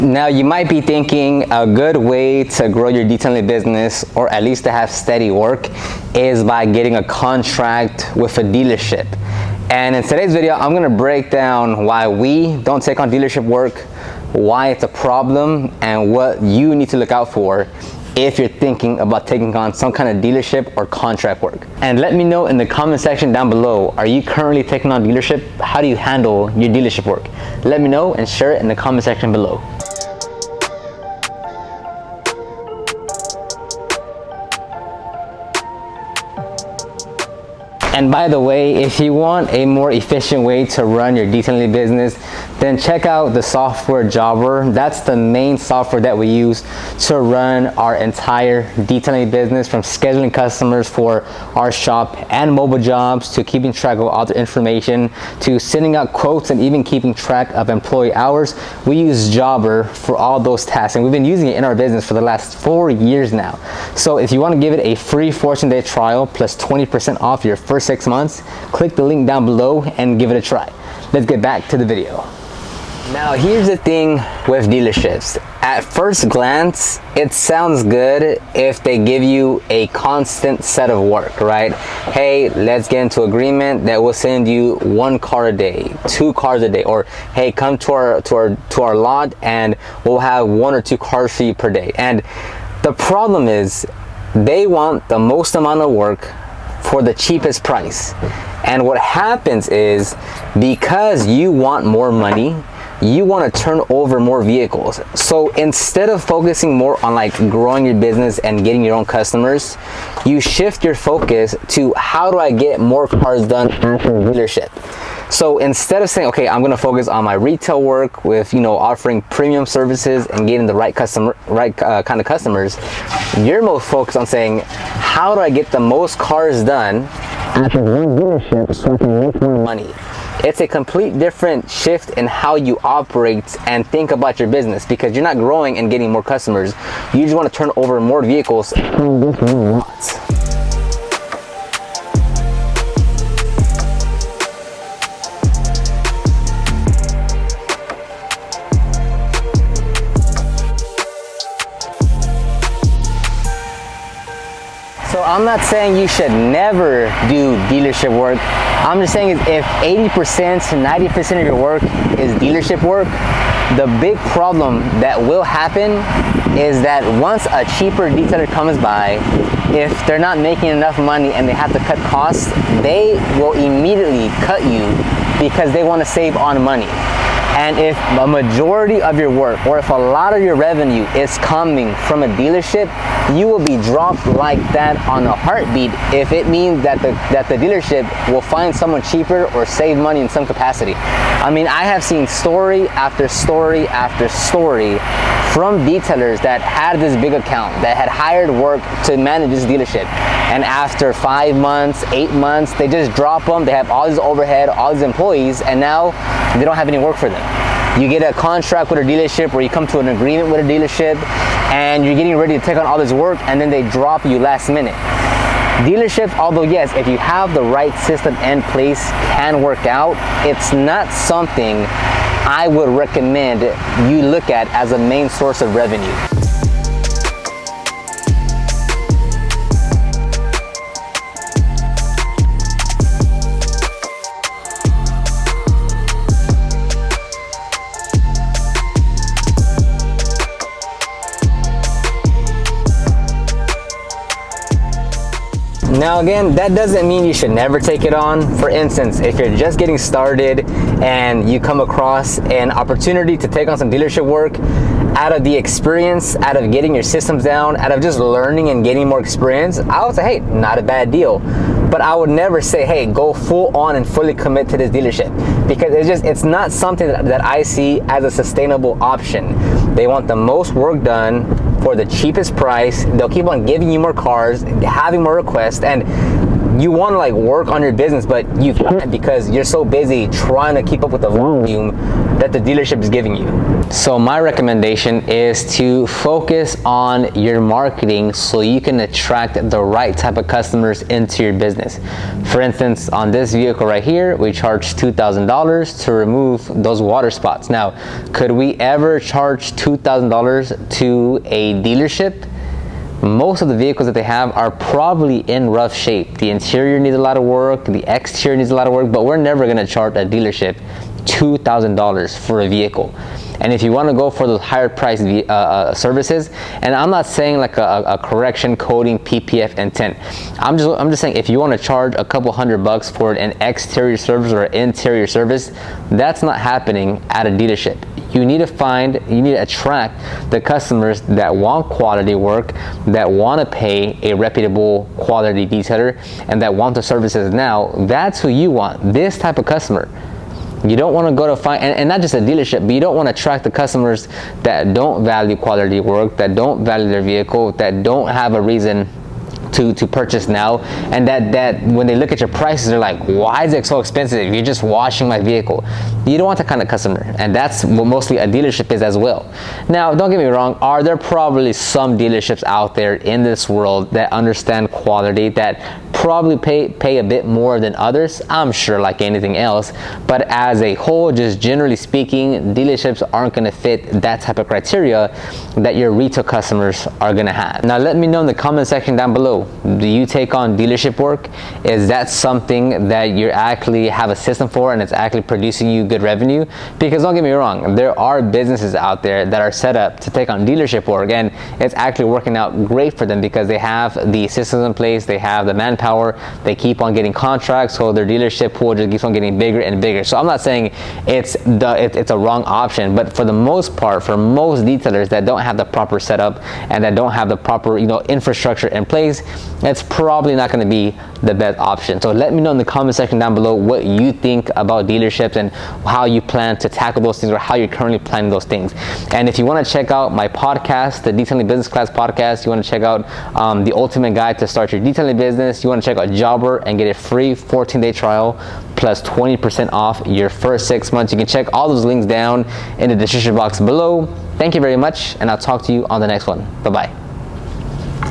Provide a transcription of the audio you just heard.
Now you might be thinking a good way to grow your detailing business, or at least to have steady work, is by getting a contract with a dealership. And in today's video, I'm gonna break down why we don't take on dealership work, why it's a problem, and what you need to look out for if you're thinking about taking on some kind of dealership or contract work. And let me know in the comment section down below, are you currently taking on dealership? How do you handle your dealership work? Let me know and share it in the comment section below. And by the way, if you want a more efficient way to run your detailing business, then check out the software Jobber. That's the main software that we use to run our entire detailing business, from scheduling customers for our shop and mobile jobs, to keeping track of all the information, to sending out quotes, and even keeping track of employee hours. We use Jobber for all those tasks, and we've been using it in our business for the last 4 years now. So if you want to give it a free 14-day trial plus 20% off your first 6 months, click the link down below and give it a try. Let's get back to the video. Now here's the thing with dealerships. At first glance, it sounds good if they give you a constant set of work, right? Hey, let's get into agreement that we'll send you 1 car a day, 2 cars a day, or hey, come to our lot and we'll have 1 or 2 cars for you per day. And the problem is, they want the most amount of work for the cheapest price. And what happens is, because you want more money, you want to turn over more vehicles. So instead of focusing more on like growing your business and getting your own customers, you shift your focus to, how do I get more cars done at the dealership? So instead of saying, okay, I'm going to focus on my retail work with, offering premium services and getting the right kind of customers, you're most focused on saying, how do I get the most cars done at the one dealership so I can make more money? It's a complete different shift in how you operate and think about your business, because you're not growing and getting more customers. You just want to turn over more vehicles from this one lot. So I'm not saying you should never do dealership work. I'm just saying, if 80% to 90% of your work is dealership work, the big problem that will happen is that once a cheaper detailer comes by, if they're not making enough money and they have to cut costs, they will immediately cut you because they want to save on money. And if a majority of your work, or if a lot of your revenue is coming from a dealership, you will be dropped like that on a heartbeat if it means that the dealership will find someone cheaper or save money in some capacity. I mean, I have seen story after story after story from detailers that had this big account, that had hired work to manage this dealership, and after 5 months, 8 months, they just drop them. They have all this overhead, all these employees, and now they don't have any work for them. You get a contract with a dealership, where you come to an agreement with a dealership, and you're getting ready to take on all this work, and then they drop you last minute. Dealerships, although yes, if you have the right system in place, can work out, it's not something I would recommend you look at as a main source of revenue. Now again, that doesn't mean you should never take it on. For instance, if you're just getting started and you come across an opportunity to take on some dealership work, out of the experience, out of getting your systems down, out of just learning and getting more experience, I would say, hey, not a bad deal. But I would never say, hey, go full on and fully commit to this dealership, because it's not something that I see as a sustainable option. They want the most work done for the cheapest price. They'll keep on giving you more cars, having more requests, and you want to like work on your business, but you can't because you're so busy trying to keep up with the volume that the dealership is giving you. So my recommendation is to focus on your marketing so you can attract the right type of customers into your business. For instance, on this vehicle right here, we charge $2,000 to remove those water spots. Now, could we ever charge $2,000 to a dealership? Most of the vehicles that they have are probably in rough shape. The interior needs a lot of work, the exterior needs a lot of work, but we're never gonna charge a dealership $2,000 for a vehicle. And if you want to go for those higher priced services, and I'm not saying like a correction, coating, PPF, and tint. I'm just saying if you want to charge a couple $100 for an exterior service or interior service, that's not happening at a dealership. You need to attract the customers that want quality work, that want to pay a reputable quality detailer, and that want the services now. That's who you want, this type of customer. You don't want to go to find, and not just a dealership, but you don't want to attract the customers that don't value quality work, that don't value their vehicle, that don't have a reason to purchase now, and that when they look at your prices, they're like, why is it so expensive? You're just washing my vehicle. You don't want that kind of customer, and that's what mostly a dealership is as well. Now, don't get me wrong, are there probably some dealerships out there in this world that understand quality, that probably pay a bit more than others? I'm sure, like anything else, but as a whole, just generally speaking, dealerships aren't going to fit that type of criteria that your retail customers are going to have. Now, let me know in the comment section down below, do you take on dealership work? Is that something that you actually have a system for and it's actually producing you good revenue? Because don't get me wrong, there are businesses out there that are set up to take on dealership work, and it's actually working out great for them because they have the systems in place, they have the manpower, they keep on getting contracts, so their dealership pool just keeps on getting bigger and bigger. So I'm not saying it's a wrong option, but for the most part, for most detailers that don't have the proper setup and that don't have the proper infrastructure in place, it's probably not going to be the best option. So let me know in the comment section down below what you think about dealerships and how you plan to tackle those things, or how you're currently planning those things. And if you want to check out my podcast, the Detailing Business Class podcast, you want to check out the ultimate guide to start your detailing business, you want to check out Jobber and get a free 14-day trial plus 20% off your first 6 months, you can check all those links down in the description box below. Thank you very much, and I'll talk to you on the next one. Bye-bye.